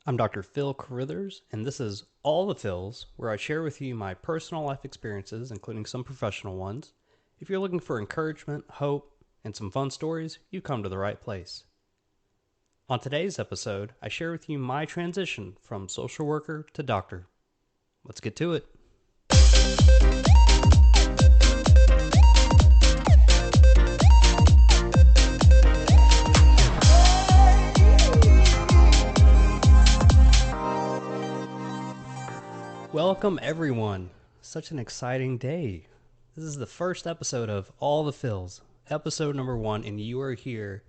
I'm Dr. Phil Carruthers, and this is All the Phils, where I share with you my personal life experiences, including some professional ones. If you're looking for encouragement, hope, and some fun stories, you come to the right place. On today's episode, I share with you my transition from social worker to doctor. Let's get to it. Welcome, everyone. Such an exciting day. This is the first episode of All the Phils, episode number 1, and you are here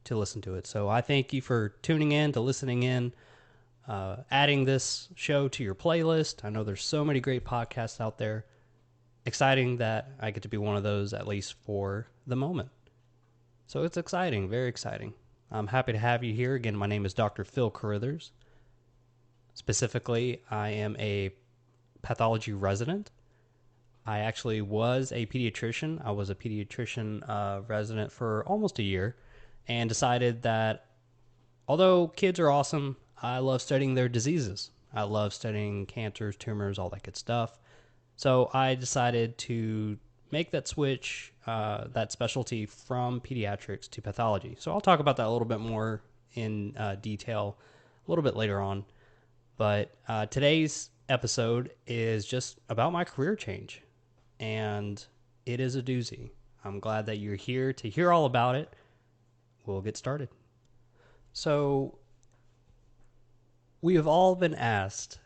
to listen to it. So I thank you for tuning in, to listening in, adding this show to your playlist. I know there's so many great podcasts out there. Exciting that I get to be one of those, at least for the moment. So it's exciting, very exciting. I'm happy to have you here. Again, my name is Dr. Phil Carruthers. Specifically, I am a pathology resident. I actually was a pediatrician. I was a pediatrician resident for almost a year and decided that although kids are awesome, I love studying their diseases. I love studying cancers, tumors, all that good stuff. So I decided to make that switch, that specialty from pediatrics to pathology. So I'll talk about that a little bit more in detail a little bit later on. But today's episode is just about my career change, and it is a doozy. I'm glad that you're here to hear all about it. We'll get started. So, we have all been asked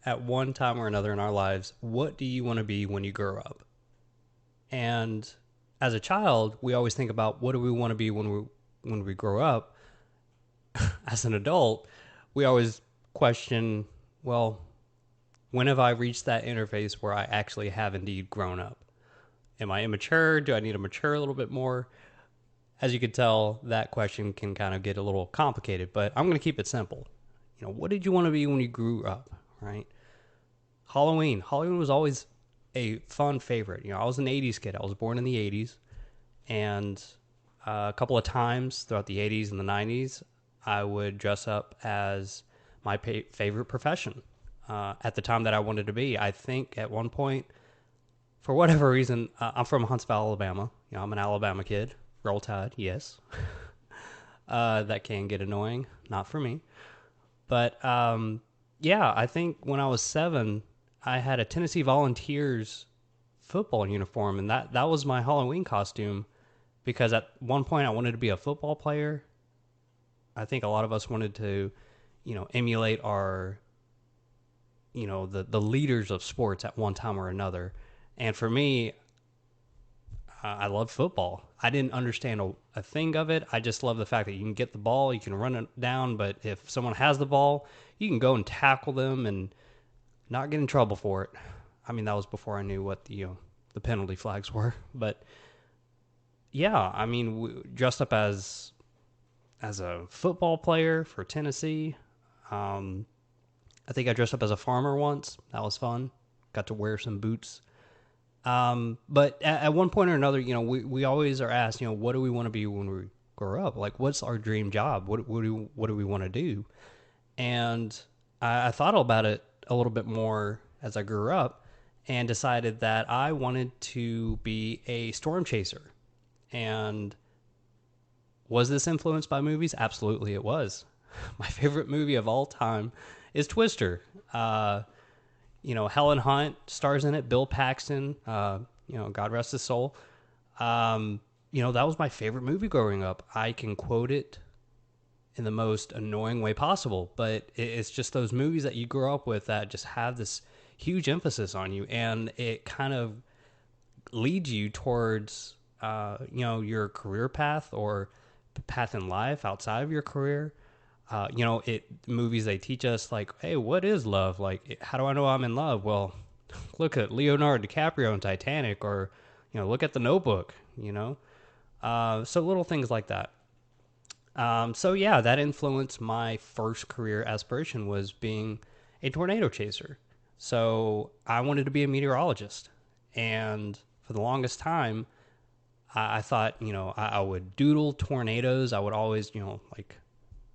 at one time or another in our lives, what do you want to be when you grow up? And as a child, we always think about what do we want to be when we grow up. As an adult, we always question, well, when have I reached that interface where I actually have indeed grown up? Am I immature? Do I need to mature a little bit more? As you can tell, that question can kind of get a little complicated, but I'm going to keep it simple. What did you want to be when you grew up, right? Halloween. Halloween was always a fun favorite. I was an 80s kid. I was born in the 80s, and a couple of times throughout the 80s and the 90s, I would dress up as my favorite profession at the time that I wanted to be. I think at one point, for whatever reason, I'm from Huntsville, Alabama. I'm an Alabama kid. Roll Tide, yes. That can get annoying. Not for me. But yeah, I think when I was 7, I had a Tennessee Volunteers football uniform, and that was my Halloween costume because at one point I wanted to be a football player. I think a lot of us wanted to, emulate our, the leaders of sports at one time or another. And for me, I love football. I didn't understand a thing of it. I just love the fact that you can get the ball, you can run it down, but if someone has the ball, you can go and tackle them and not get in trouble for it. I mean, that was before I knew what the penalty flags were. But yeah, I mean, dressed up as a football player for Tennessee. I think I dressed up as a farmer once. That was fun. Got to wear some boots. But at one point or another, we always are asked, what do we want to be when we grow up? Like, what's our dream job? What do we want to do? And I thought about it a little bit more as I grew up and decided that I wanted to be a storm chaser. And was this influenced by movies? Absolutely, it was. My favorite movie of all time is Twister. Helen Hunt stars in it. Bill Paxton, God rest his soul. That was my favorite movie growing up. I can quote it in the most annoying way possible, but it's just those movies that you grow up with that just have this huge emphasis on you, and it kind of leads you towards, your career path or path in life outside of your career. Movies, they teach us like, hey, what is love? Like, how do I know I'm in love? Well, look at Leonardo DiCaprio in Titanic, or, look at The Notebook, so little things like that. So yeah, that influenced my first career aspiration was being a tornado chaser. So I wanted to be a meteorologist. And for the longest time, I thought, I would doodle tornadoes. I would always, like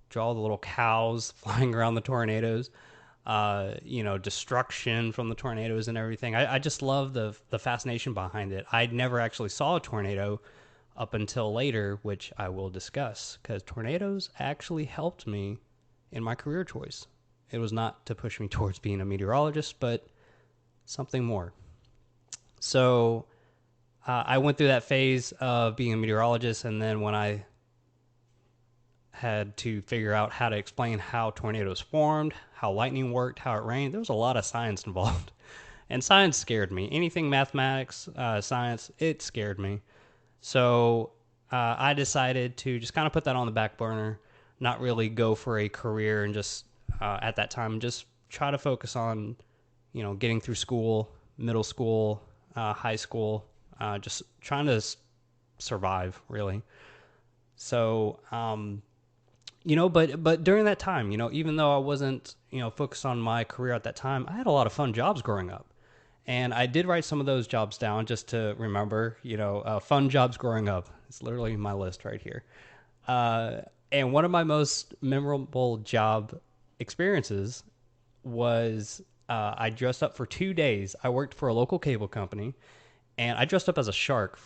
draw the little cows flying around the tornadoes, destruction from the tornadoes and everything. I just love the fascination behind it. I never actually saw a tornado up until later, which I will discuss, because tornadoes actually helped me in my career choice. It was not to push me towards being a meteorologist, but something more. So I went through that phase of being a meteorologist, and then when I had to figure out how to explain how tornadoes formed, how lightning worked, how it rained, there was a lot of science involved. And science scared me. Anything mathematics, science, it scared me. So I decided to just kind of put that on the back burner, not really go for a career, and just at that time just try to focus on, getting through school, middle school, high school, just trying to survive, really. So, but during that time, even though I wasn't, focused on my career at that time, I had a lot of fun jobs growing up. And I did write some of those jobs down just to remember, fun jobs growing up. It's literally my list right here. And one of my most memorable job experiences was I dressed up for 2 days. I worked for a local cable company, and I dressed up as a shark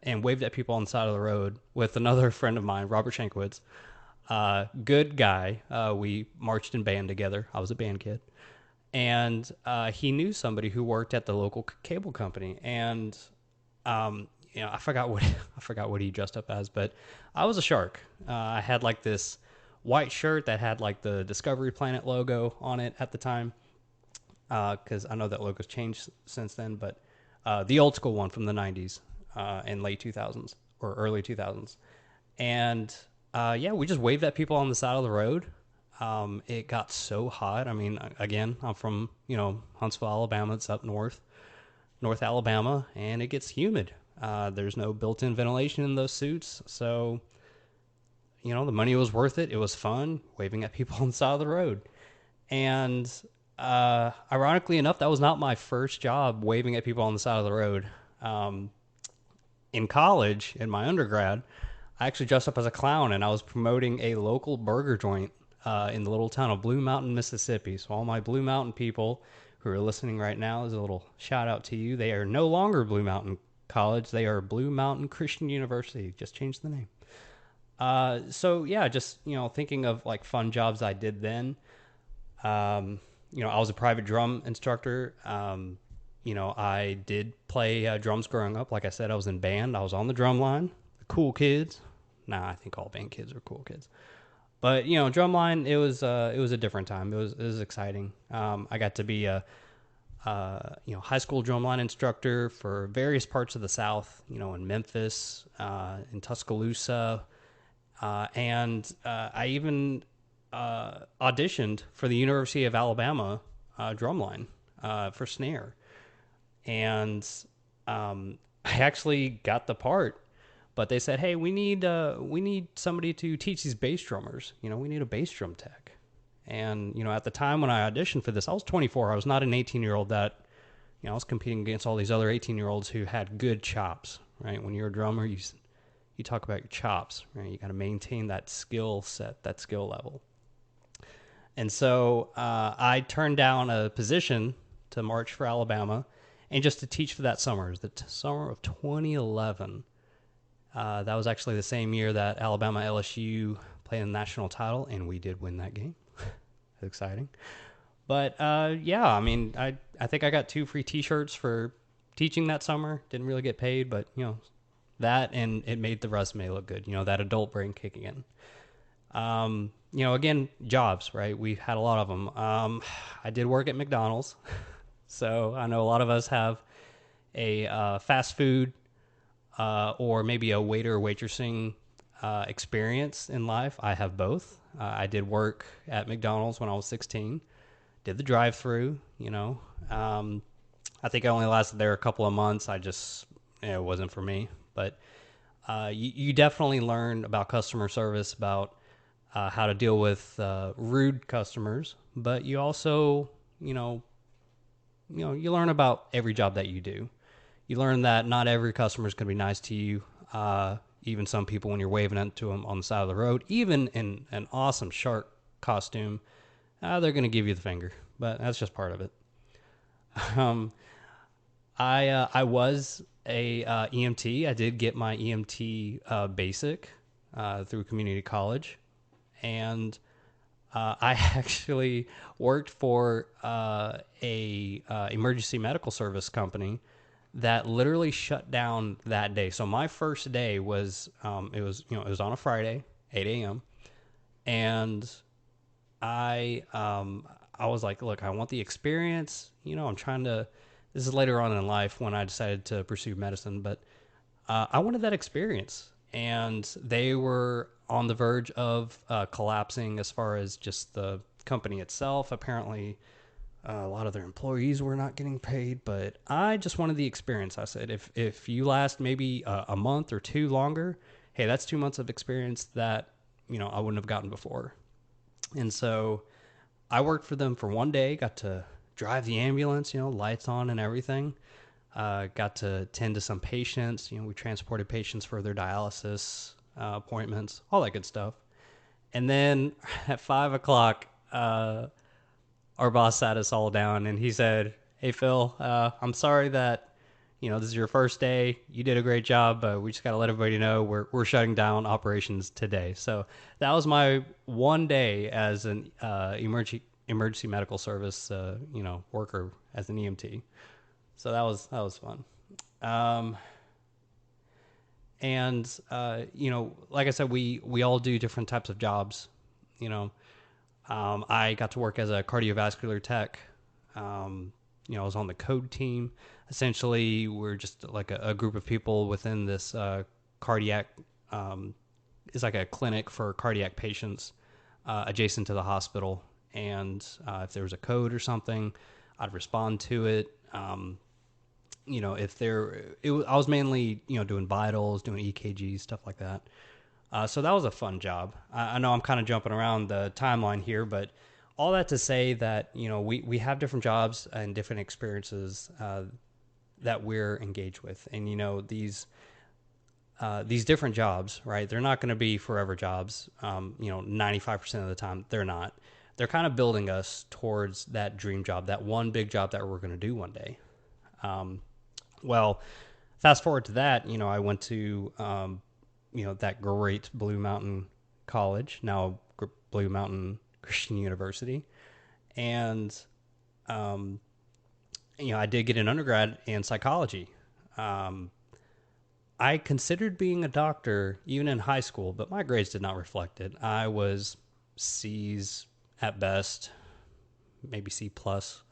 and waved at people on the side of the road with another friend of mine, Robert Shankowitz. Good guy. We marched in band together. I was a band kid. And he knew somebody who worked at the local cable company, and I forgot what he dressed up as, but I was a shark. I had like this white shirt that had like the Discovery Planet logo on it at the time, because I know that logo's changed since then, but the old school one from the 90s and late 2000s or early 2000s. And we just waved at people on the side of the road. It got so hot. I mean, again, I'm from, Huntsville, Alabama. It's up North Alabama, and it gets humid. There's no built-in ventilation in those suits. So, the money was worth it. It was fun waving at people on the side of the road. And ironically enough, that was not my first job waving at people on the side of the road. In college, in my undergrad, I actually dressed up as a clown, and I was promoting a local burger joint in the little town of Blue Mountain, Mississippi. So all my Blue Mountain people who are listening right now, is a little shout out to you. They are no longer Blue Mountain College. They are Blue Mountain Christian University. Just changed the name. Just, thinking of like fun jobs I did then. I was a private drum instructor. I did play drums growing up. Like I said, I was in band. I was on the drum line. The cool kids. Nah, I think all band kids are cool kids. But drumline, it was a different time. It was exciting. I got to be a high school drumline instructor for various parts of the South. In Memphis, in Tuscaloosa, and I even auditioned for the University of Alabama drumline for snare, and I actually got the part. But they said, "Hey, we need somebody to teach these bass drummers. We need a bass drum tech." And at the time when I auditioned for this, I was 24. I was not an 18-year-old that, I was competing against all these other 18-year-olds who had good chops. Right? When you're a drummer, you talk about your chops. Right? You got to maintain that skill set, that skill level. And so I turned down a position to march for Alabama, and just to teach for that summer. It was the summer of 2011. That was actually the same year that Alabama LSU played in the national title, and we did win that game. Exciting. But I think I got 2 free T-shirts for teaching that summer. Didn't really get paid, but that, and it made the resume look good. That adult brain kicking in. Again, jobs, right? We've had a lot of them. I did work at McDonald's, so I know a lot of us have a fast food or maybe a waiter or waitressing experience in life. I have both. I did work at McDonald's when I was 16. Did the drive-through, I think I only lasted there a couple of months. It wasn't for me. But you definitely learn about customer service, about how to deal with rude customers. But you also, you learn about every job that you do. You learn that not every customer is going to be nice to you. even some people when you're waving into them on the side of the road, even in an awesome shark costume, they're going to give you the finger. But that's just part of it. Um, I was a EMT. I did get my EMT basic through community college, and I actually worked for a emergency medical service company that literally shut down that day. So my first day was it was on a Friday, 8 a.m. and I was like, look, I want the experience. I'm trying to. This is later on in life when I decided to pursue medicine, but I wanted that experience, and they were on the verge of collapsing as far as just the company itself. Apparently, a lot of their employees were not getting paid, but I just wanted the experience. I said, if you last maybe a month or two longer, hey, that's 2 months of experience that I wouldn't have gotten before. And so I worked for them for one day, got to drive the ambulance, lights on and everything. Got to tend to some patients. We transported patients for their dialysis appointments, all that good stuff. And then at 5 o'clock, our boss sat us all down and he said, "Hey, Phil, I'm sorry that this is your first day. You did a great job, but we just got to let everybody know we're shutting down operations today." So that was my one day as an emergency medical service worker as an EMT. So that was fun. Um, and like I said, we all do different types of jobs. You know, I got to work as a cardiovascular tech. I was on the code team. Essentially, we're just like a group of people within this cardiac. It's like a clinic for cardiac patients adjacent to the hospital. And if there was a code or something, I'd respond to it. If I was mainly doing vitals, doing EKGs, stuff like that. So that was a fun job. I know I'm kind of jumping around the timeline here, but all that to say that we have different jobs and different experiences that we're engaged with, and these different jobs, right? They're not going to be forever jobs. 95% of the time, they're not. They're kind of building us towards that dream job, that one big job that we're going to do one day. Well, fast forward to that, I went to, that great Blue Mountain College, now Blue Mountain Christian University. And, I did get an undergrad in psychology. I considered being a doctor even in high school, but my grades did not reflect it. I was C's at best, maybe C plus.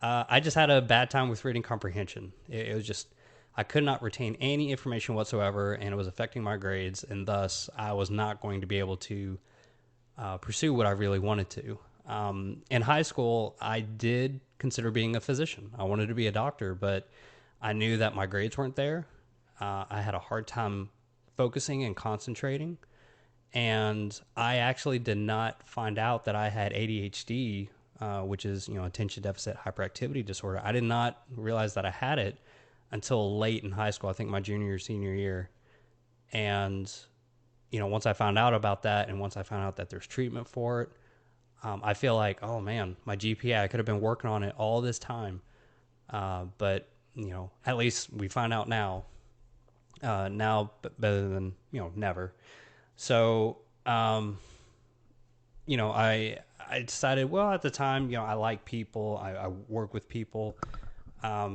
I just had a bad time with reading comprehension. It was just, I could not retain any information whatsoever, and it was affecting my grades, and thus I was not going to be able to pursue what I really wanted to. In high school, I did consider being a physician. I wanted to be a doctor, but I knew that my grades weren't there. I had a hard time focusing and concentrating, and I actually did not find out that I had ADHD, which is attention deficit hyperactivity disorder. I did not realize that I had it until late in high school. I think my junior or senior year, and once I found out about that, and once I found out that there's treatment for it, I feel like, oh man, my GPA, I could have been working on it all this time, but at least we find out now. Now better than never. So I decided, well, at the time, I like people. I work with people. I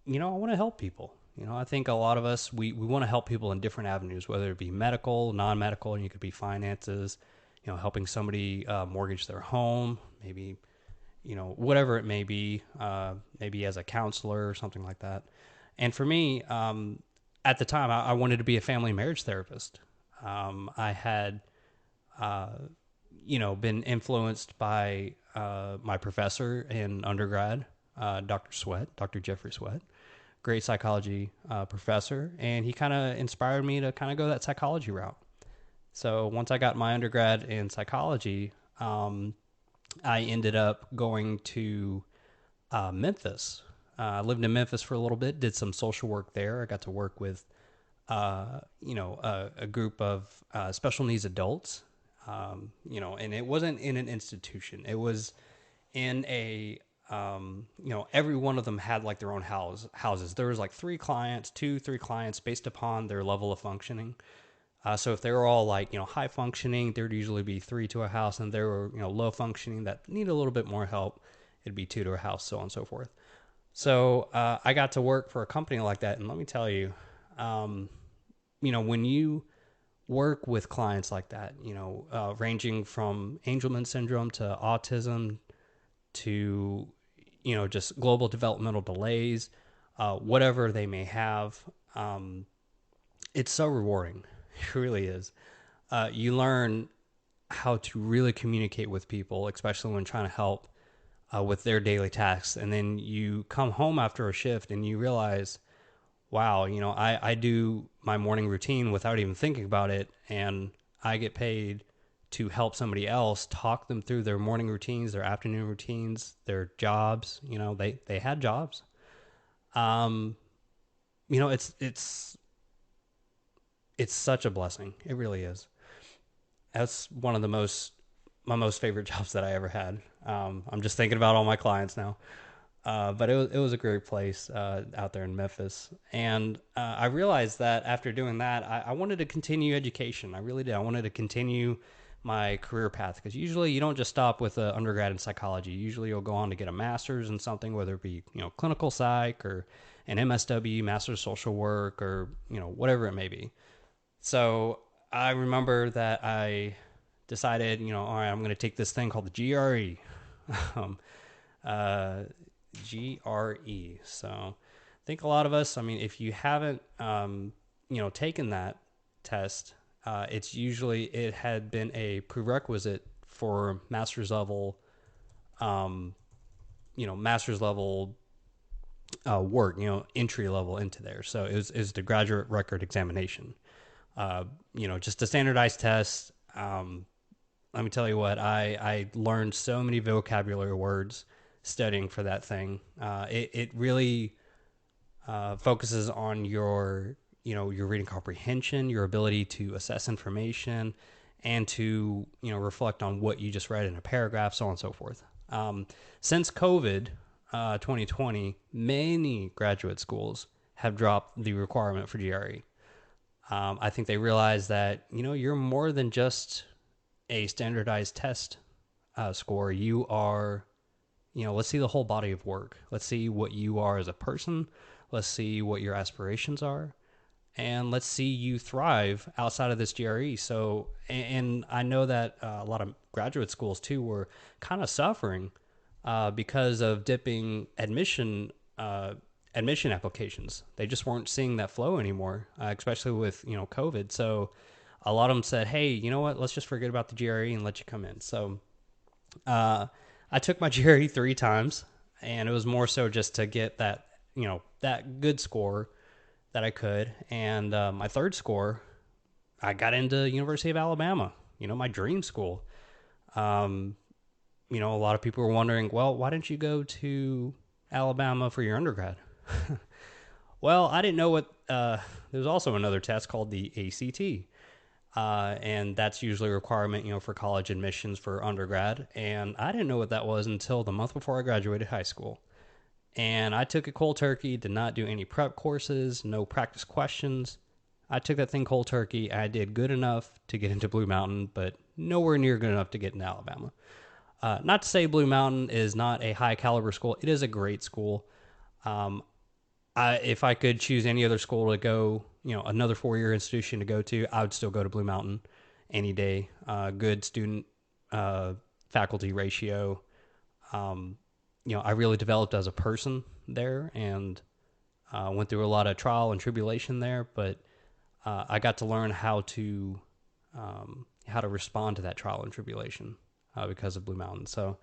want to help people. I think a lot of us, we want to help people in different avenues, whether it be medical, non-medical, and you could be finances, helping somebody mortgage their home, maybe, whatever it may be, maybe as a counselor or something like that. And for me, at the time, I wanted to be a family marriage therapist. I had, been influenced by my professor in undergrad, Dr. Jeffrey Sweat, great psychology professor, and he kind of inspired me to kind of go that psychology route. So once I got my undergrad in psychology, I ended up going to Memphis. I lived in Memphis for a little bit, did some social work there. I got to work with a group of special needs adults. And it wasn't in an institution. It was in a, every one of them had like their own houses. There was like three clients based upon their level of functioning. So if they were all like, high functioning, there'd usually be three to a house, and they were, low functioning that need a little bit more help, it'd be two to a house, so on and so forth. So I got to work for a company like that, and let me tell you, um, when you work with clients like that, ranging from Angelman syndrome to autism to, just global developmental delays, whatever they may have, it's so rewarding. It really is. You learn how to really communicate with people, especially when trying to help with their daily tasks. And then you come home after a shift and you realize, wow, I do my morning routine without even thinking about it. And I get paid to help somebody else talk them through their morning routines, their afternoon routines, their jobs. They had jobs. Um, it's such a blessing. It really is. That's one of my most favorite jobs that I ever had. I'm just thinking about all my clients now. But it was a great place out there in Memphis, and I realized that after doing that, I wanted to continue education. I really did. I wanted to continue my career path, because usually you don't just stop with an undergrad in psychology. Usually you'll go on to get a master's in something, whether it be clinical psych or an MSW, master's social work, or whatever it may be. So I remember that I decided, all right, I'm going to take this thing called the GRE. um, uh, GRE. So I think a lot of us, I mean, if you haven't, taken that test, it had been a prerequisite for master's level work, entry level into there. So it was the graduate record examination. Just a standardized test. Let me tell you what, I learned so many vocabulary words studying for that thing. It really focuses on your reading comprehension, your ability to assess information, and to reflect on what you just read in a paragraph, so on and so forth. Since COVID 2020, many graduate schools have dropped the requirement for GRE. I think they realize that you're more than just a standardized test score. You are, let's see the whole body of work. Let's see what you are as a person. Let's see what your aspirations are. And let's see you thrive outside of this GRE. So, and I know that a lot of graduate schools too were kind of suffering because of dipping admission applications. They just weren't seeing that flow anymore, especially with COVID. So a lot of them said, "Hey, you know what? Let's just forget about the GRE and let you come in." So I took my GRE 3 times, and it was more so just to get that good score that I could. And my third score, I got into University of Alabama. My dream school. Um, a lot of people were wondering, well, why didn't you go to Alabama for your undergrad? Well, I didn't know what. There's also another test called the ACT, and that's usually a requirement, for college admissions for undergrad. And I didn't know what that was until the month before I graduated high school. And I took it cold turkey, did not do any prep courses, no practice questions. I took that thing cold turkey. I did good enough to get into Blue Mountain, but nowhere near good enough to get into Alabama. Not to say Blue Mountain is not a high caliber school. It is a great school. Um, if I could choose any other school to go, another 4-year institution to go to, I would still go to Blue Mountain any day. Good student faculty ratio. I really developed as a person there, and went through a lot of trial and tribulation there. But I got to learn how to respond to that trial and tribulation because of Blue Mountain. So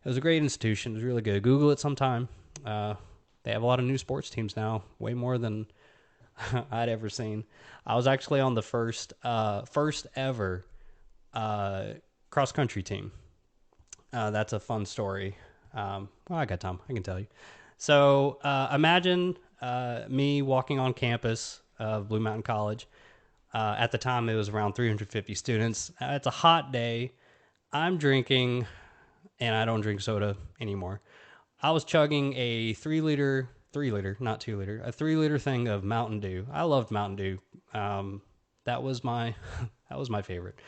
it was a great institution. It was really good. Google it sometime. They have a lot of new sports teams now, way more than I'd ever seen. I was actually on the first ever cross country team. That's a fun story. Well, I got time. I can tell you. So imagine me walking on campus of Blue Mountain College. At the time, it was around 350 students. It's a hot day. I'm drinking, and I don't drink soda anymore. I was chugging a 3 liter, not 2 liter, a 3 liter thing of Mountain Dew. I loved Mountain Dew. That was my that was my favorite.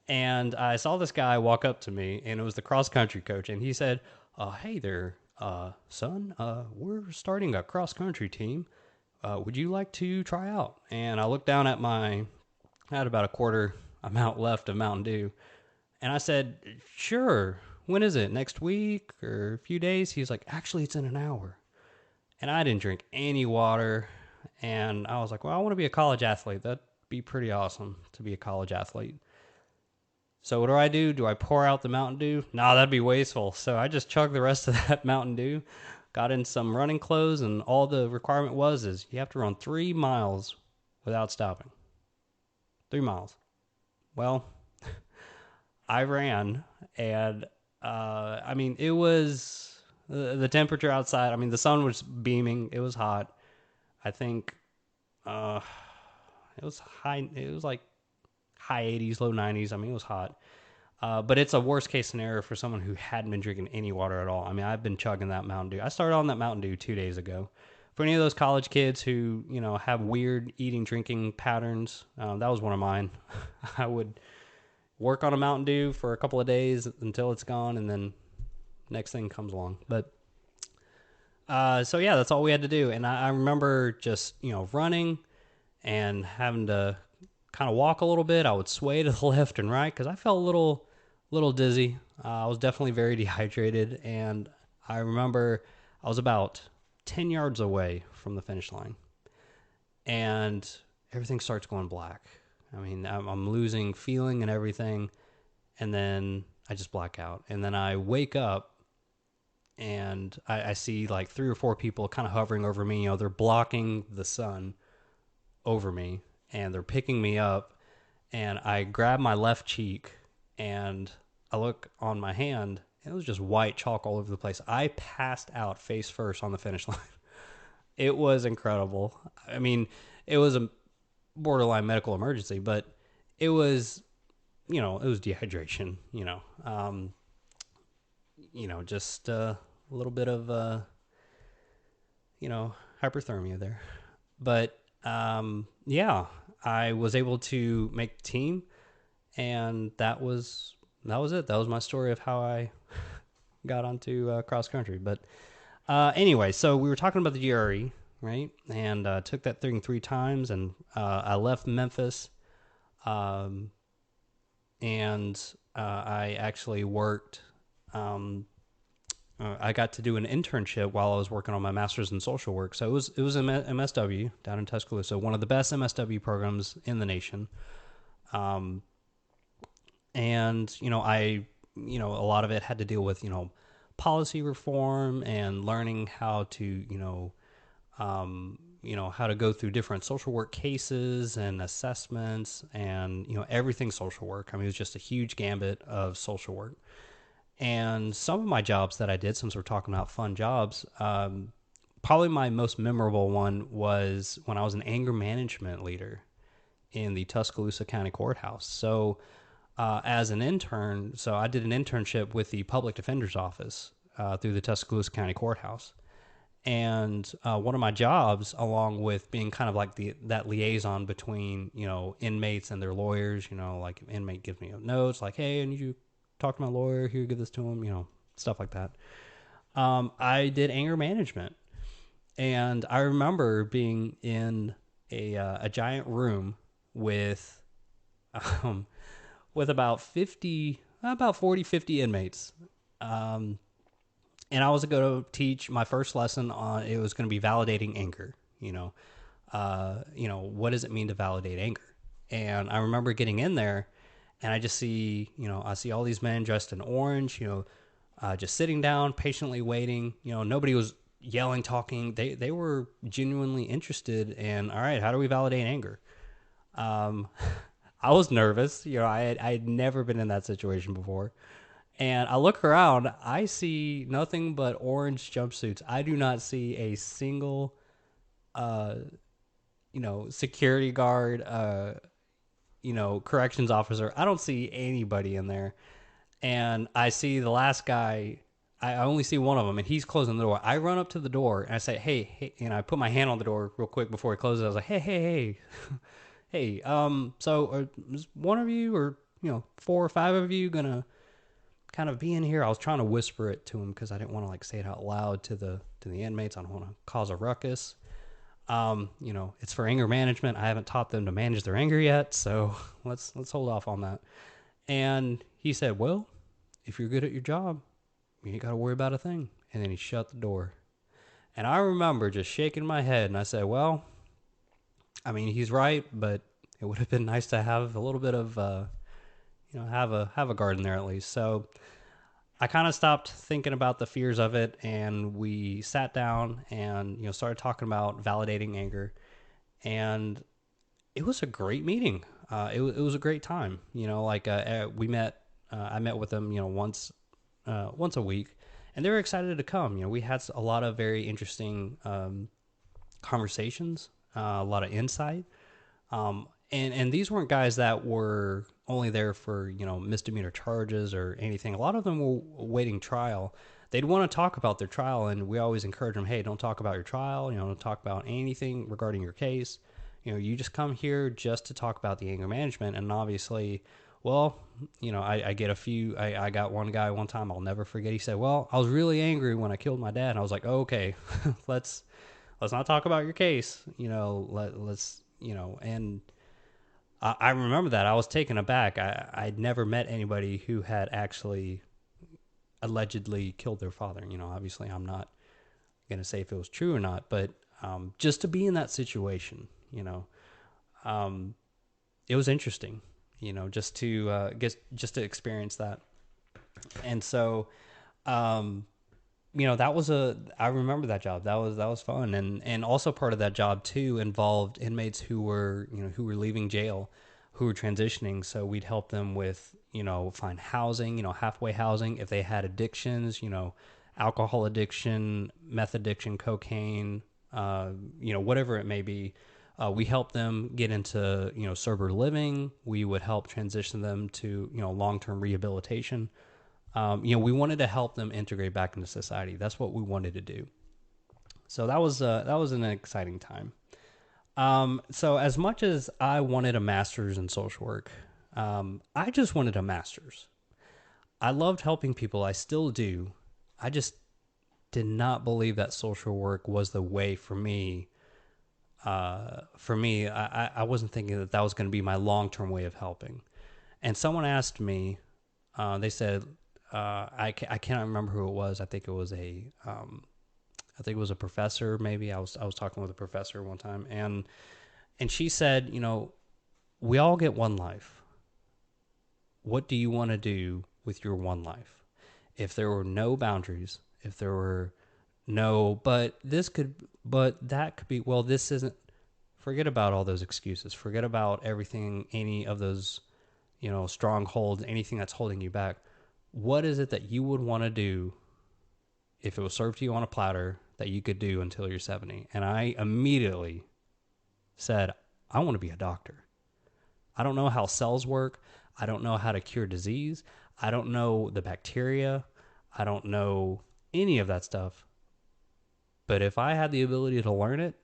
And I saw this guy walk up to me, and it was the cross country coach, and he said, "Hey there, son. We're starting a cross country team. Would you like to try out?" And I looked down at I had about a quarter amount left of Mountain Dew, and I said, "Sure. When is it? Next week or a few days?" He's like, "Actually, it's in an hour." And I didn't drink any water, and I was like, "Well, I want to be a college athlete. That'd be pretty awesome to be a college athlete." So what do? Do I pour out the Mountain Dew? Nah, that'd be wasteful. So I just chugged the rest of that Mountain Dew, got in some running clothes, and all the requirement is you have to run 3 miles without stopping. 3 miles. Well, I ran, and I mean, it was the temperature outside. I mean, the sun was beaming. It was hot. I think uh, it was high. It was like high 80s, low 90s. I mean, it was hot. But it's a worst case scenario for someone who hadn't been drinking any water at all. I mean, I've been chugging that Mountain Dew. I started on that Mountain Dew 2 days ago. For any of those college kids who, have weird eating, drinking patterns, that was one of mine. I would work on a Mountain Dew for a couple of days until it's gone, and then next thing comes along. But so yeah, that's all we had to do. And I remember just, running and having to kind of walk a little bit. I would sway to the left and right because I felt a little dizzy. I was definitely very dehydrated, and I remember I was about 10 yards away from the finish line, and everything starts going black. I mean, I'm losing feeling and everything, and then I just black out. And then I wake up, and I see like 3 or 4 people kind of hovering over me. They're blocking the sun over me, and they're picking me up, and I grab my left cheek, and I look on my hand, and it was just white chalk all over the place. I passed out face first on the finish line. It was incredible. I mean, it was a borderline medical emergency, but it was, it was dehydration, just a little bit of, hyperthermia there. But yeah, I was able to make the team, and that was it. That was my story of how I got onto cross country. But anyway, so we were talking about the GRE, right? And took that thing 3 times, and I left Memphis, and I actually worked. I got to do an internship while I was working on my master's in social work. So it was an MSW down in Tuscaloosa, one of the best MSW programs in the nation. And a lot of it had to deal with policy reform and learning how to how to go through different social work cases and assessments and everything social work. I mean, it was just a huge gambit of social work. And some of my jobs that I did, since we're talking about fun jobs, probably my most memorable one was when I was an anger management leader in the Tuscaloosa County Courthouse. So as an intern, so I did an internship with the Public Defender's Office through the Tuscaloosa County Courthouse. And one of my jobs, along with being kind of like that liaison between, inmates and their lawyers, like an inmate gives me notes like, "Hey, I need you talk to my lawyer here, give this to him," stuff like that. I did anger management, and I remember being in a giant room with about 40, 50 inmates. And I was going to teach my first lesson on, it was going to be validating anger. What does it mean to validate anger? And I remember getting in there, and I just see, I see all these men dressed in orange, just sitting down, patiently waiting. Nobody was yelling, talking. They were genuinely interested in, all right, how do we validate anger? I was nervous. I had never been in that situation before. And I look around, I see nothing but orange jumpsuits. I do not see a single security guard, corrections officer. I don't see anybody in there. And I see the last guy. I only see one of them, and he's closing the door. I run up to the door and I say, "Hey, hey," and I put my hand on the door real quick before he closes. I was like, "Hey, hey, hey, hey. So is one of you, or 4 or 5 of you, gonna kind of be in here?" I was trying to whisper it to him because I didn't want to like say it out loud to the inmates. I don't want to cause a ruckus. It's for anger management. I haven't taught them to manage their anger yet, so let's hold off on that. And he said, "Well, if you're good at your job, you ain't got to worry about a thing." And then he shut the door. And I remember just shaking my head, and I said, "Well, I mean, he's right, but it would have been nice to have a little bit of, have a garden there at least." So I kind of stopped thinking about the fears of it, and we sat down and started talking about validating anger, and it was a great meeting. It was a great time. We met. I met with them, once a week, and they were excited to come. We had a lot of very interesting conversations, a lot of insight. And these weren't guys that were only there for misdemeanor charges or anything. A lot of them were waiting trial. They'd want to talk about their trial, and we always encourage them, "Hey, don't talk about your trial. Don't talk about anything regarding your case. You just come here just to talk about the anger management." And obviously, well, I get a few. I got one guy one time I'll never forget. He said, "Well, I was really angry when I killed my dad." And I was like, "Oh, okay, let's not talk about your case. Let's and." I remember that. I was taken aback. I'd never met anybody who had actually allegedly killed their father. Obviously, I'm not going to say if it was true or not, but just to be in that situation, um, it was interesting, just to just to experience that. And so, um, I remember that job. That was fun. And also part of that job too involved inmates who were leaving jail, who were transitioning. So we'd help them with, find housing, halfway housing. If they had addictions, alcohol addiction, meth addiction, cocaine, whatever it may be. We help them get into, sober living. We would help transition them to, long-term rehabilitation. We wanted to help them integrate back into society. That's what we wanted to do. So that was an exciting time. So as much as I wanted a master's in social work, I just wanted a master's. I loved helping people. I still do. I just did not believe that social work was the way for me. I wasn't thinking that was going to be my long-term way of helping. And someone asked me, they said, I cannot remember who it was. I think it was a professor. Maybe I was talking with a professor one time, and she said, we all get one life. What do you want to do with your one life? If there were no boundaries, if there were no, but that could be, well, this isn't, forget about all those excuses. Forget about everything, any of those, strongholds, anything that's holding you back. What is it that you would want to do if it was served to you on a platter that you could do until you're 70? And I immediately said, I want to be a doctor. I don't know how cells work. I don't know how to cure disease. I don't know the bacteria. I don't know any of that stuff. But if I had the ability to learn it,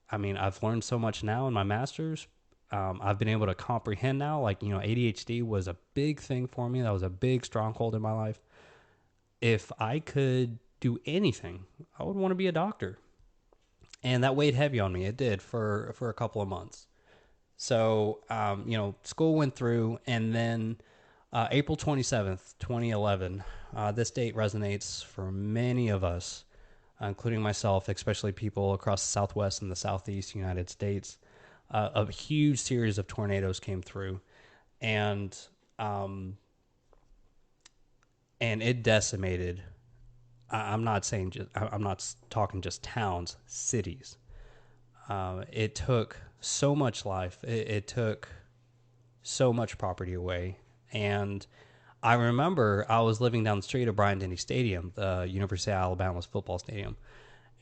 I mean, I've learned so much now in my master's. I've been able to comprehend now, like, ADHD was a big thing for me. That was a big stronghold in my life. If I could do anything, I would want to be a doctor. And that weighed heavy on me. It did for a couple of months. So, school went through, and then April 27th, 2011, this date resonates for many of us, including myself, especially people across the Southwest and the Southeast United States. A huge series of tornadoes came through, and it decimated. I'm not saying I'm not talking just towns, cities. It took so much life. It took so much property away. And I remember I was living down the street of Bryant-Denny Stadium, the University of Alabama's football stadium.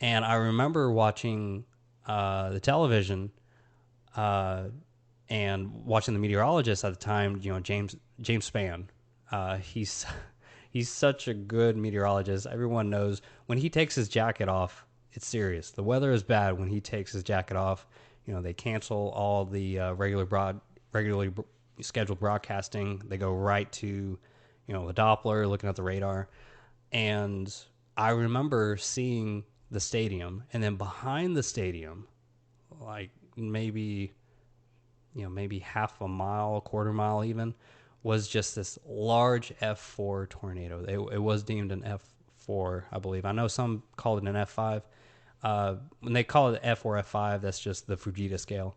And I remember watching the television, uh, and watching the meteorologist at the time, James Spann. He's he's such a good meteorologist. Everyone knows when he takes his jacket off, it's serious. The weather is bad when he takes his jacket off. They cancel all the regularly scheduled broadcasting. They go right to the Doppler, looking at the radar. And I remember seeing the stadium, and then behind the stadium, like maybe half a mile, a quarter mile even, was just this large F4 tornado. It was deemed an F4, I believe. I know some called it an F5. When they call it F4, F5, that's just the Fujita scale.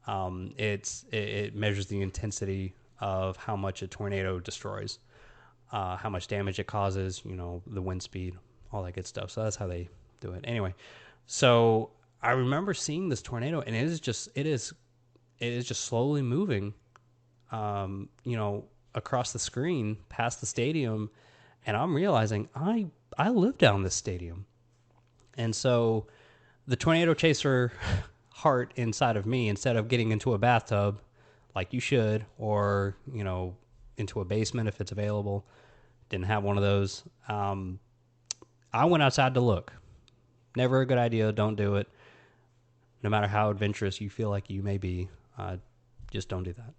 It measures the intensity of how much a tornado destroys, how much damage it causes, the wind speed, all that good stuff. So that's how they do it. Anyway, so I remember seeing this tornado, and it is just slowly moving, across the screen past the stadium, and I'm realizing I live down this stadium, and so the tornado chaser heart inside of me, instead of getting into a bathtub like you should, or into a basement if it's available, didn't have one of those. I went outside to look. Never a good idea. Don't do it. No matter how adventurous you feel like you may be, just don't do that.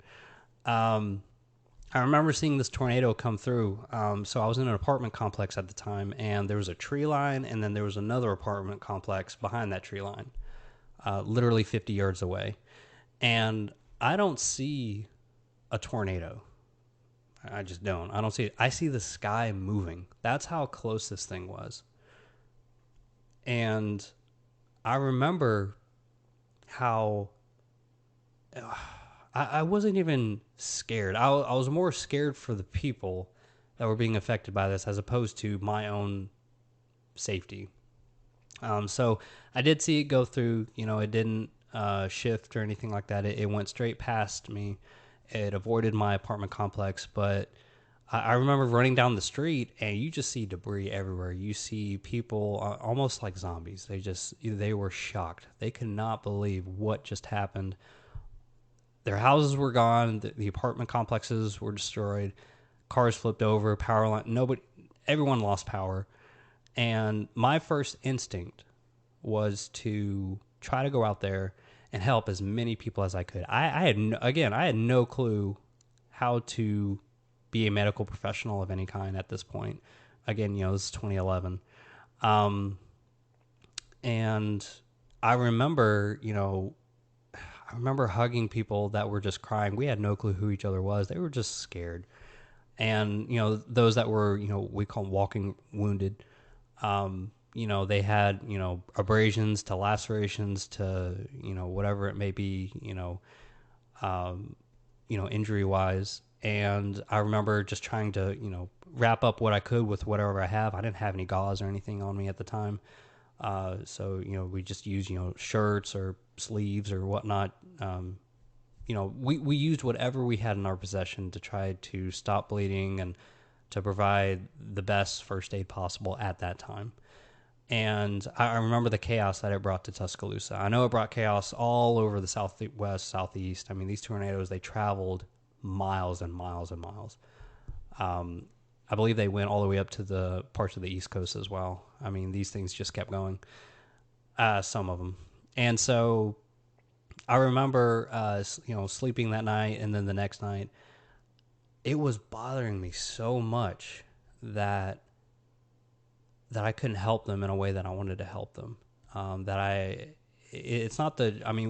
I remember seeing this tornado come through. So I was in an apartment complex at the time, and there was a tree line, and then there was another apartment complex behind that tree line, literally 50 yards away. And I don't see a tornado. I just don't. I don't see it. I see the sky moving. That's how close this thing was. And I remember how I wasn't even scared. I was more scared for the people that were being affected by this as opposed to my own safety. So I did see it go through. It didn't shift or anything like that. It went straight past me. It avoided my apartment complex, but I remember running down the street, and you just see debris everywhere. You see people almost like zombies. They were shocked. They could not believe what just happened. Their houses were gone. The apartment complexes were destroyed. Cars flipped over. Power line. Everyone lost power. And my first instinct was to try to go out there and help as many people as I could. I had no clue how to be a medical professional of any kind at this point. Again, this is 2011. And I remember, hugging people that were just crying. We had no clue who each other was. They were just scared. And, those that were, we call them walking wounded, they had, abrasions to lacerations to, whatever it may be, injury wise. And I remember just trying to, wrap up what I could with whatever I have. I didn't have any gauze or anything on me at the time. So, we just used, shirts or sleeves or whatnot. We used whatever we had in our possession to try to stop bleeding and to provide the best first aid possible at that time. And I remember the chaos that it brought to Tuscaloosa. I know it brought chaos all over the southwest, southeast. I mean, these tornadoes, they traveled miles and miles and miles. I believe they went all the way up to the parts of the East Coast as well. I mean, these things just kept going, some of them. And so I remember, sleeping that night, and then the next night, it was bothering me so much that I couldn't help them in a way that I wanted to help them.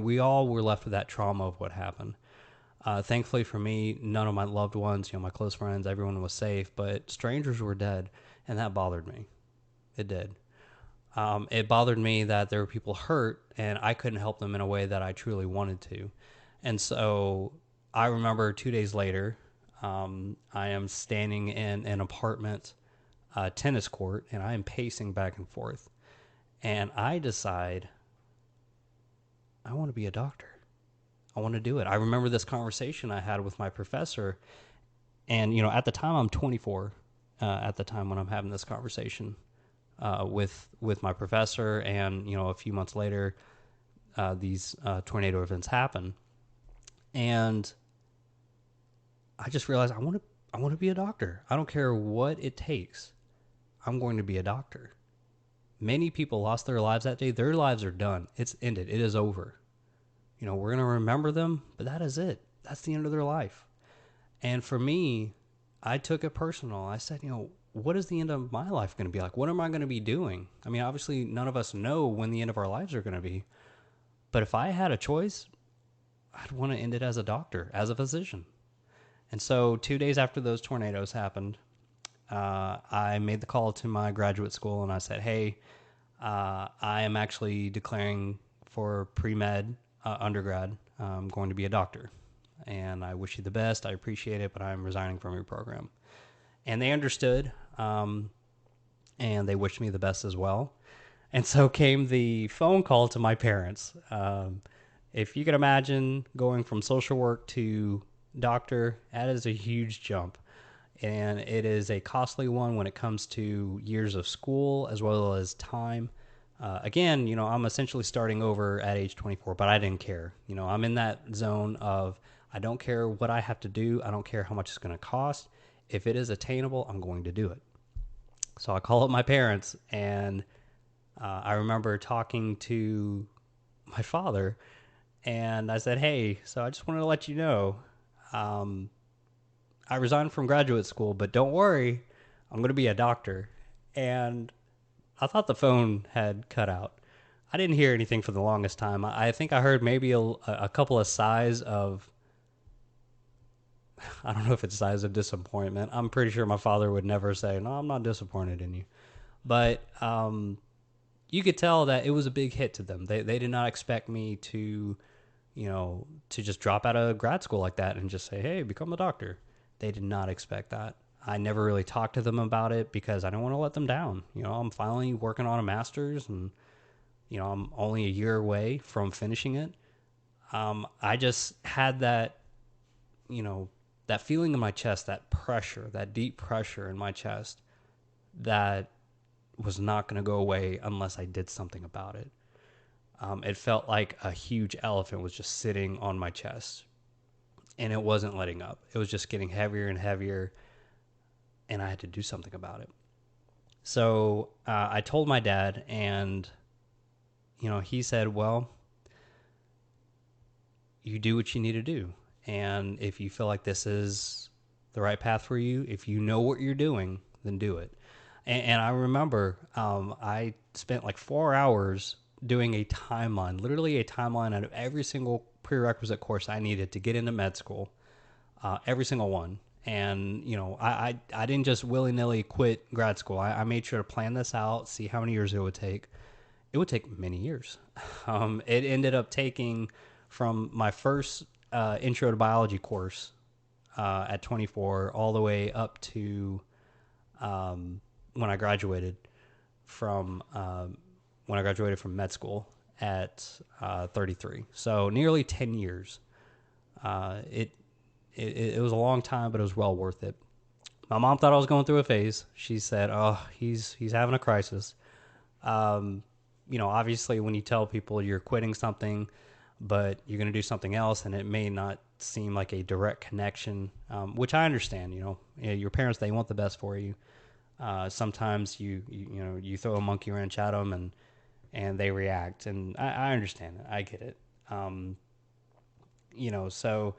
We all were left with that trauma of what happened. Thankfully for me, none of my loved ones, my close friends, everyone was safe, but strangers were dead, and that bothered me. It did. It bothered me that there were people hurt, and I couldn't help them in a way that I truly wanted to. And so I remember 2 days later, I am standing in an apartment tennis court, and I am pacing back and forth. And I decide I want to be a doctor. I want to do it. I remember this conversation I had with my professor, and at the time I'm 24. At the time when I'm having this conversation with my professor, and a few months later, these tornado events happen. And I just realized I want to be a doctor. I don't care what it takes. I'm going to be a doctor. Many people lost their lives that day. Their lives are done. It's ended. It is over. We're going to remember them, but that is it. That's the end of their life. And for me, I took it personal. I said, what is the end of my life going to be like? What am I going to be doing? I mean, obviously, none of us know when the end of our lives are going to be. But if I had a choice, I'd want to end it as a doctor, as a physician. And so 2 days after those tornadoes happened, I made the call to my graduate school and I said, hey, I am actually declaring for pre-med undergrad. I'm going to be a doctor. And I wish you the best. I appreciate it, but I'm resigning from your program. And they understood, and they wished me the best as well. And so came the phone call to my parents. If you can imagine going from social work to doctor, that is a huge jump. And it is a costly one when it comes to years of school as well as time. Again, I'm essentially starting over at age 24, but I didn't care. I'm in that zone of I don't care what I have to do. I don't care how much it's going to cost. If it is attainable, I'm going to do it. So I call up my parents, and I remember talking to my father, and I said, hey, so I just wanted to let you know, I resigned from graduate school, but don't worry, I'm going to be a doctor. And I thought the phone had cut out. I didn't hear anything for the longest time. I think I heard maybe a couple of sighs of, I don't know if it's sighs of disappointment. I'm pretty sure my father would never say, no, I'm not disappointed in you. But you could tell that it was a big hit to them. They did not expect me to, to just drop out of grad school like that and just say, hey, become a doctor. They did not expect that. I never really talked to them about it because I didn't want to let them down. I'm finally working on a master's, and I'm only a year away from finishing it. I just had that, that feeling in my chest, that pressure, that deep pressure in my chest that was not going to go away unless I did something about it. It felt like a huge elephant was just sitting on my chest, and it wasn't letting up. It was just getting heavier and heavier, and I had to do something about it. So I told my dad, and he said, well, you do what you need to do. And if you feel like this is the right path for you, if you know what you're doing, then do it. And I remember I spent like 4 hours doing a timeline, literally a timeline out of every single prerequisite course I needed to get into med school, every single one. And, I didn't just willy-nilly quit grad school. I made sure to plan this out, see how many years it would take. It would take many years. It ended up taking from my first intro to biology course at 24 all the way up to when I graduated from med school at 33. So nearly 10 years. It was a long time, but it was well worth it. My mom thought I was going through a phase. She said, "Oh, he's having a crisis." Obviously, when you tell people you're quitting something, but you're going to do something else, and it may not seem like a direct connection, which I understand. Your parents, they want the best for you. Sometimes you throw a monkey wrench at them, and they react, and I understand it. I get it. So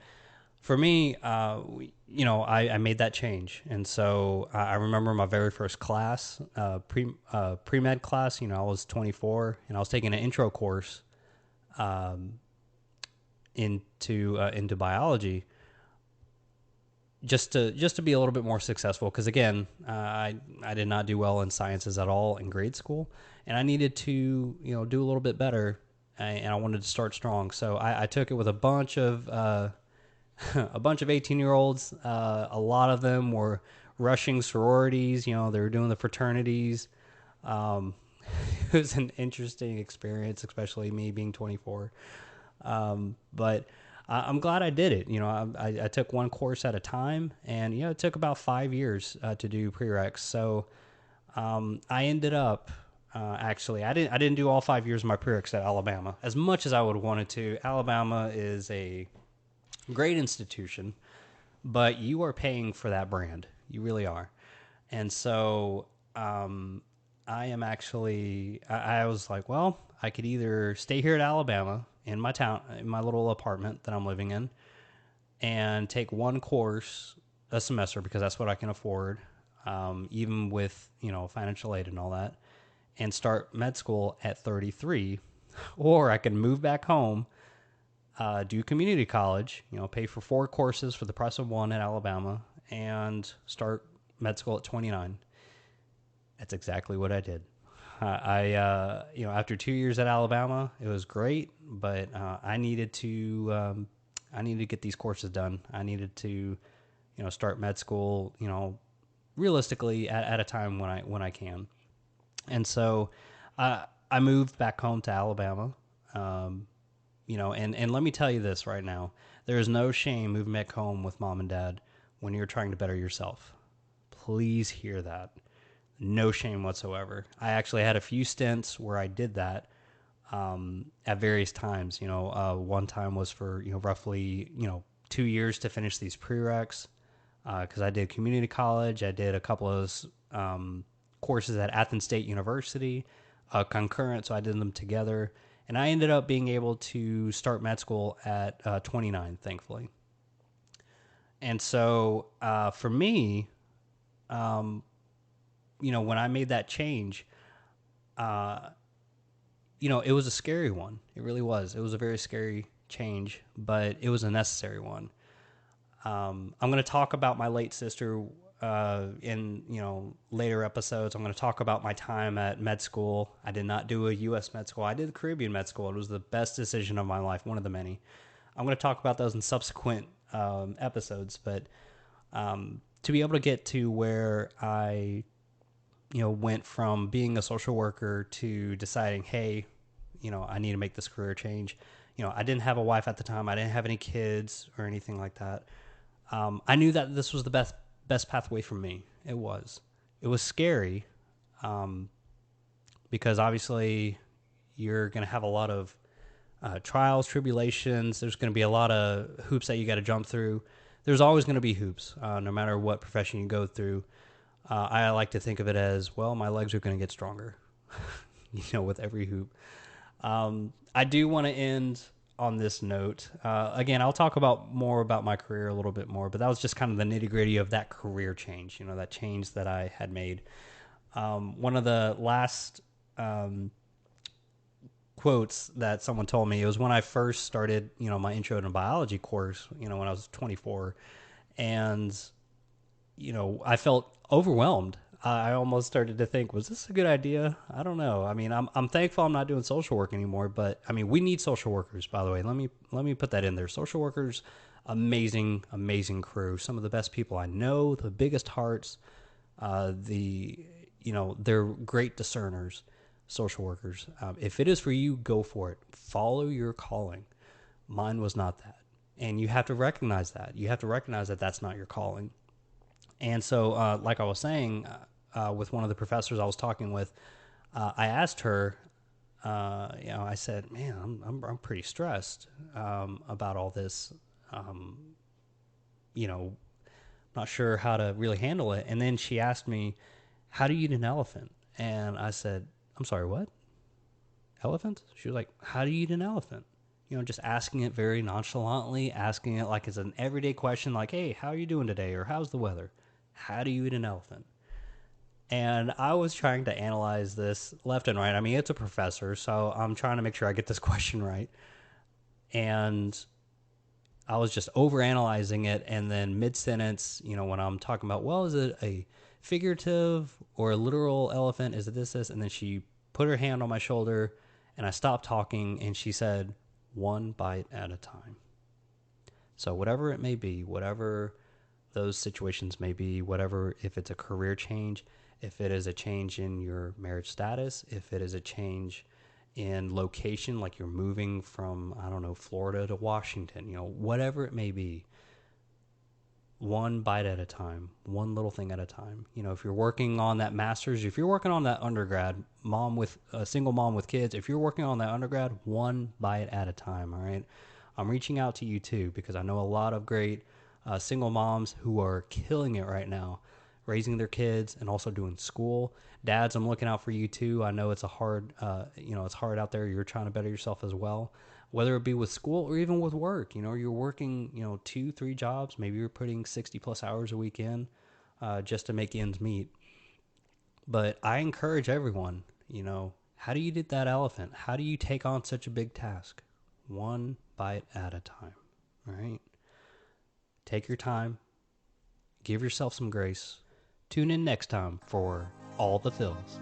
for me, I made that change. And so I remember my very first class, pre-med class, I was 24 and I was taking an intro course into biology just to be a little bit more successful. Because again, I did not do well in sciences at all in grade school, and I needed to do a little bit better, and I wanted to start strong. So I took it with a bunch of 18-year-olds. A lot of them were rushing sororities. They were doing the fraternities. It was an interesting experience, especially me being 24. But I'm glad I did it. I took one course at a time, and it took about 5 years to do prereqs. So I ended up Actually, I didn't do all 5 years of my prereqs at Alabama as much as I would have wanted to. Alabama is a great institution, but you are paying for that brand. You really are. And so I am actually, I was like, well, I could either stay here at Alabama in my town, in my little apartment that I'm living in, and take one course a semester because that's what I can afford, even with, financial aid and all that, and start med school at 33. Or I can move back home, do community college, pay for 4 courses for the price of one at Alabama, and start med school at 29. That's exactly what I did. After 2 years at Alabama, it was great, but I needed to get these courses done. I needed to, start med school, realistically at a time when I can. And so, I moved back home to Alabama. And let me tell you this right now: there is no shame moving back home with mom and dad when you're trying to better yourself. Please hear that. No shame whatsoever. I actually had a few stints where I did that at various times. One time was for roughly 2 years to finish these prereqs because I did community college. I did a couple of courses at Athens State University, concurrent, so I did them together. And I ended up being able to start med school at 29, thankfully. And so for me, when I made that change, it was a scary one. It really was. It was a very scary change, but it was a necessary one. I'm going to talk about my late sister in later episodes. I'm going to talk about my time at med school. I did not do a U.S. med school. I did the Caribbean med school. It was the best decision of my life, one of the many. I'm going to talk about those in subsequent episodes, but to be able to get to where I went from being a social worker to deciding, hey, I need to make this career change. I didn't have a wife at the time. I didn't have any kids or anything like that. I knew that this was the best pathway for me. It was scary, because obviously you're going to have a lot of trials, tribulations. There's going to be a lot of hoops that you got to jump through. There's always going to be hoops, no matter what profession you go through. I like to think of it as, well, my legs are going to get stronger, with every hoop. I do want to end on this note. Again, I'll talk more about my career a little bit more, but that was just kind of the nitty gritty of that career change, that change that I had made. One of the last quotes that someone told me, it was when I first started, my intro to biology course, when I was 24, and, I felt overwhelmed. I almost started to think, was this a good idea? I don't know. I mean, I'm thankful I'm not doing social work anymore, but I mean, we need social workers, by the way. Let me put that in there. Social workers, amazing, amazing crew. Some of the best people I know, the biggest hearts, they're great discerners, social workers. If it is for you, go for it. Follow your calling. Mine was not that. And you have to recognize that. You have to recognize that that's not your calling. And so, like I was saying, with one of the professors I was talking with, I asked her, I said, man, I'm pretty stressed about all this, not sure how to really handle it. And then she asked me, how do you eat an elephant? And I said, I'm sorry, what? Elephant? She was like, how do you eat an elephant? Just asking it very nonchalantly, asking it like it's an everyday question, like, hey, how are you doing today? Or how's the weather? How do you eat an elephant? And I was trying to analyze this left and right. I mean, it's a professor, so I'm trying to make sure I get this question right. And I was just overanalyzing it. And then mid-sentence, when I'm talking about, well, is it a figurative or a literal elephant? Is it this? And then she put her hand on my shoulder, and I stopped talking, and she said, one bite at a time. So whatever it may be, whatever those situations may be, whatever, if it's a career change, if it is a change in your marriage status, if it is a change in location, like you're moving from, I don't know, Florida to Washington, whatever it may be, one bite at a time, one little thing at a time. You know, if you're working on that master's, if you're working on that undergrad, mom with a single mom with kids, if you're working on that undergrad, one bite at a time. All right. I'm reaching out to you too, because I know a lot of great single moms who are killing it right now, raising their kids and also doing school. Dads, I'm looking out for you too. I know it's a hard, it's hard out there. You're trying to better yourself as well, whether it be with school or even with work. You know, you're working, 2, 3 jobs. Maybe you're putting 60 plus hours a week in just to make ends meet. But I encourage everyone, how do you eat that elephant? How do you take on such a big task? One bite at a time, all right? Take your time, give yourself some grace. Tune in next time for All the Fills.